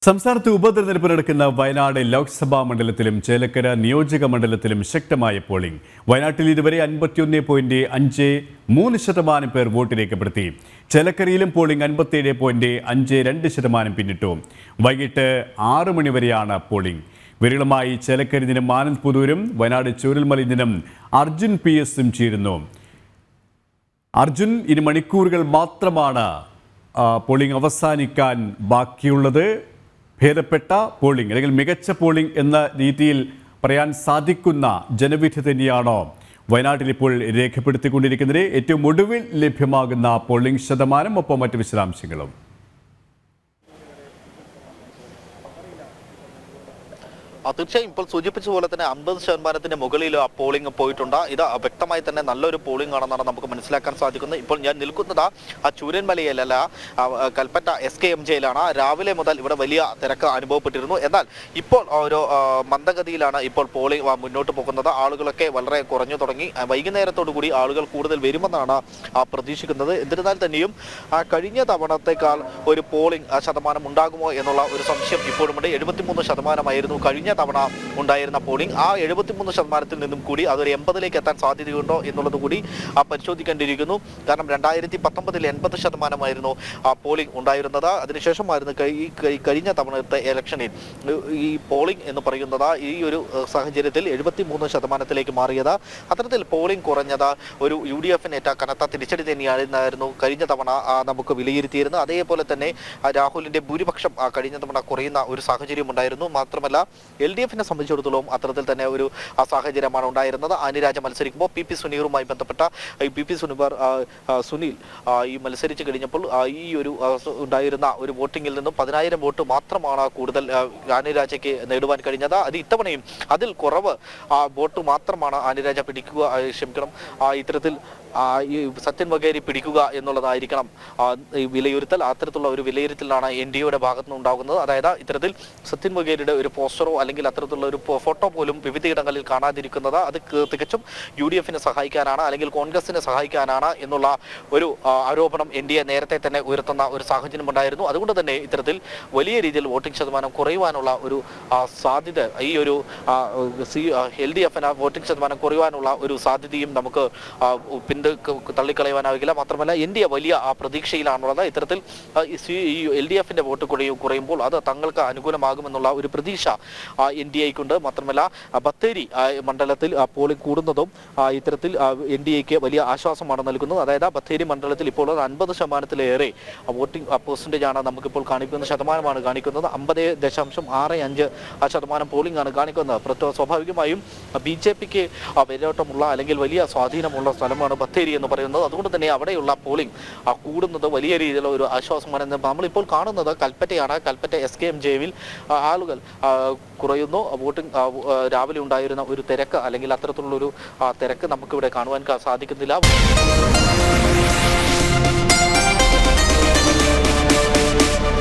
സംസ്ഥാനത്ത് ഉപതെരഞ്ഞെടുപ്പ് നടക്കുന്ന വയനാട് ലോക്സഭാ മണ്ഡലത്തിലും ചേലക്കര നിയോജക മണ്ഡലത്തിലും ശക്തമായ പോളിംഗ്. വയനാട്ടിൽ ഇതുവരെ 51.53% പേർ വോട്ട് രേഖപ്പെടുത്തി. ചേലക്കരയിലും പോളിംഗ് 57.52% പിന്നിട്ടു. വൈകിട്ട് 6 മണി വരെയാണ് പോളിംഗ്. വിരളമായി ചേലക്കര ദിനം ആനന്ദ് പുതൂരും വയനാട് ചൂരൽമലയിൽ ദിനം അർജുൻ PS ചേരുന്നു. അർജുൻ, ഇനി മണിക്കൂറുകൾ മാത്രമാണ് പോളിംഗ് അവസാനിക്കാൻ ബാക്കിയുള്ളത്. ഭേദപ്പെട്ട പോളിംഗ് അല്ലെങ്കിൽ മികച്ച പോളിംഗ് എന്ന രീതിയിൽ പറയാൻ സാധിക്കുന്ന ജനവിധി തന്നെയാണോ വയനാട്ടിൽ ഇപ്പോൾ രേഖപ്പെടുത്തിക്കൊണ്ടിരിക്കുന്നത്? ഏറ്റവും ഒടുവിൽ ലഭ്യമാകുന്ന പോളിംഗ് ശതമാനം, ഒപ്പം മറ്റ് വിശദാംശങ്ങളും. തീർച്ചയായും ഇപ്പോൾ സൂചിപ്പിച്ച പോലെ തന്നെ 50% മുകളിൽ ആ പോളിംഗ് പോയിട്ടുണ്ട്. ഇത് വ്യക്തമായി തന്നെ നല്ലൊരു പോളിംഗ് ആണെന്നാണ് നമുക്ക് മനസ്സിലാക്കാൻ സാധിക്കുന്നത്. ഇപ്പോൾ ഞാൻ നിൽക്കുന്നത് ആ ചൂരൻമലയിലല്ല, കൽപ്പറ്റ SKMJയിലാണ്. രാവിലെ മുതൽ ഇവിടെ വലിയ തിരക്ക് അനുഭവപ്പെട്ടിരുന്നു. എന്നാൽ ഇപ്പോൾ ഒരു മന്ദഗതിയിലാണ് ഇപ്പോൾ പോളിംഗ് മുന്നോട്ട് പോകുന്നത്. ആളുകളൊക്കെ വളരെ കുറഞ്ഞു തുടങ്ങി. വൈകുന്നേരത്തോടു കൂടി ആളുകൾ കൂടുതൽ വരുമെന്നാണ് പ്രതീക്ഷിക്കുന്നത്. എന്നിരുന്നാൽ തന്നെയും കഴിഞ്ഞ തവണത്തേക്കാൾ ഒരു പോളിംഗ് ശതമാനം ഉണ്ടാകുമോ എന്നുള്ള ഒരു സംശയം ഇപ്പോഴുമുണ്ട്. 73% കഴിഞ്ഞ തവണ ഉണ്ടായിരുന്ന പോളിംഗ്. ആ 73% നിന്നും കൂടി അതൊരു 80% എത്താൻ സാധ്യതയുണ്ടോ എന്നുള്ളത് കൂടി പരിശോധിക്കേണ്ടിയിരിക്കുന്നു. കാരണം 2019 80% പോളിംഗ് ഉണ്ടായിരുന്നത്. അതിനുശേഷമായിരുന്നു കഴിഞ്ഞ തവണത്തെ ഇലക്ഷനിൽ ഈ പോളിംഗ് എന്ന് പറയുന്നത് ഈ ഒരു സാഹചര്യത്തിൽ 73% മാറിയത്. അത്തരത്തിൽ പോളിംഗ് കുറഞ്ഞത് ഒരു UDF-നേറ്റ കനത്ത തിരിച്ചടി തന്നെയായിരുന്നു കഴിഞ്ഞ തവണ നമുക്ക് വിലയിരുത്തിയിരുന്നത്. അതേപോലെ തന്നെ രാഹുലിന്റെ ഭൂരിപക്ഷം കഴിഞ്ഞ തവണ കുറയുന്ന ഒരു സാഹചര്യം ഉണ്ടായിരുന്നു. മാത്രമല്ല LDF-നെ സംബന്ധിച്ചിടത്തോളം അത്തരത്തിൽ തന്നെ ഒരു സാഹചര്യമാണ് ഉണ്ടായിരുന്നത്. ആനിരാജ മത്സരിക്കുമ്പോൾ PP സുനീറുമായി ബന്ധപ്പെട്ട PP സുനിൽ ഈ മത്സരിച്ച് കഴിഞ്ഞപ്പോൾ ഈ ഒരു ഉണ്ടായിരുന്ന ഒരു വോട്ടിങ്ങിൽ നിന്നും 10,000 വോട്ട് മാത്രമാണ് കൂടുതൽ ആനിരാജയ്ക്ക് നേടുവാൻ കഴിഞ്ഞത്. അത് ഇത്തവണയും അതിൽ കുറവ് വോട്ട് മാത്രമാണ് ആനിരാജ ഇത്തരത്തിൽ ഈ സത്യൻ വഗേരി പിടിക്കുക എന്നുള്ളതായിരിക്കണം ഈ വിലയിരുത്തൽ. അത്തരത്തിലുള്ള ഒരു വിലയിരുത്തലാണ് NDAയുടെ ഭാഗത്തു നിന്ന് ഉണ്ടാകുന്നത്. അതായത് ഇത്തരത്തിൽ സത്യൻ വഗേരിയുടെ ഒരു പോസ്റ്ററോ അല്ലെങ്കിൽ അത്തരത്തിലുള്ള ഒരു ഫോട്ടോ പോലും വിവിധയിടങ്ങളിൽ കാണാതിരിക്കുന്നത് അത് തികച്ചും UDF-നെ സഹായിക്കാനാണ് അല്ലെങ്കിൽ കോൺഗ്രസിനെ സഹായിക്കാനാണ് എന്നുള്ള ഒരു ആരോപണം NDA നേരത്തെ തന്നെ ഉയർത്തുന്ന ഒരു സാഹചര്യം ഉണ്ടായിരുന്നു. അതുകൊണ്ട് തന്നെ ഇത്തരത്തിൽ വലിയ രീതിയിൽ വോട്ടിംഗ് ശതമാനം കുറയുവാനുള്ള ഒരു സാധ്യത, ഈ ഒരു LDF-ന് വോട്ടിംഗ് ശതമാനം കുറയുവാനുള്ള ഒരു സാധ്യതയും നമുക്ക് തള്ളിക്കളയുവാനാവില്ല. മാത്രമല്ല NDA വലിയ പ്രതീക്ഷയിലാണുള്ളത്. ഇത്തരത്തിൽ ഈ LDF-ന്റെ വോട്ട് കുറയുമ്പോൾ അത് തങ്ങൾക്ക് അനുകൂലമാകുമെന്നുള്ള ഒരു പ്രതീക്ഷ NDAയ്ക്കുണ്ട്. മാത്രമല്ല ബത്തേരി മണ്ഡലത്തിൽ പോളിംഗ് കൂടുന്നതും ഇത്തരത്തിൽ NDAയ്ക്ക് വലിയ ആശ്വാസമാണ് നൽകുന്നത്. അതായത് ബത്തേരി മണ്ഡലത്തിൽ ഇപ്പോൾ 50%-ലേറെ വോട്ടിംഗ് പെർസെൻറ്റേജ് ആണ് നമുക്കിപ്പോൾ കാണിക്കുന്ന ശതമാനമാണ് കാണിക്കുന്നത്. 50.65% പോളിംഗ് ആണ് കാണിക്കുന്നത്. സ്വാഭാവികമായും BJPക്ക് വേരോട്ടമുള്ള അല്ലെങ്കിൽ വലിയ സ്വാധീനമുള്ള സ്ഥലമാണ് ബത്തേരി എന്ന് പറയുന്നത്. അതുകൊണ്ട് തന്നെ അവിടെയുള്ള പോളിംഗ് കൂടുന്നത് വലിയ രീതിയിലുള്ള ഒരു ആശ്വാസമാണ്. നമ്മളിപ്പോൾ കാണുന്നത് കൽപ്പറ്റയാണ്. കൽപ്പറ്റ SKMJയിൽ ആളുകൾ കുറയുന്നു. വോട്ടിംഗ് രാവിലെ ഉണ്ടായിരുന്ന ഒരു തിരക്ക് അല്ലെങ്കിൽ അത്തരത്തിലുള്ളൊരു തിരക്ക് നമുക്കിവിടെ കാണുവാൻ സാധിക്കുന്നില്ല.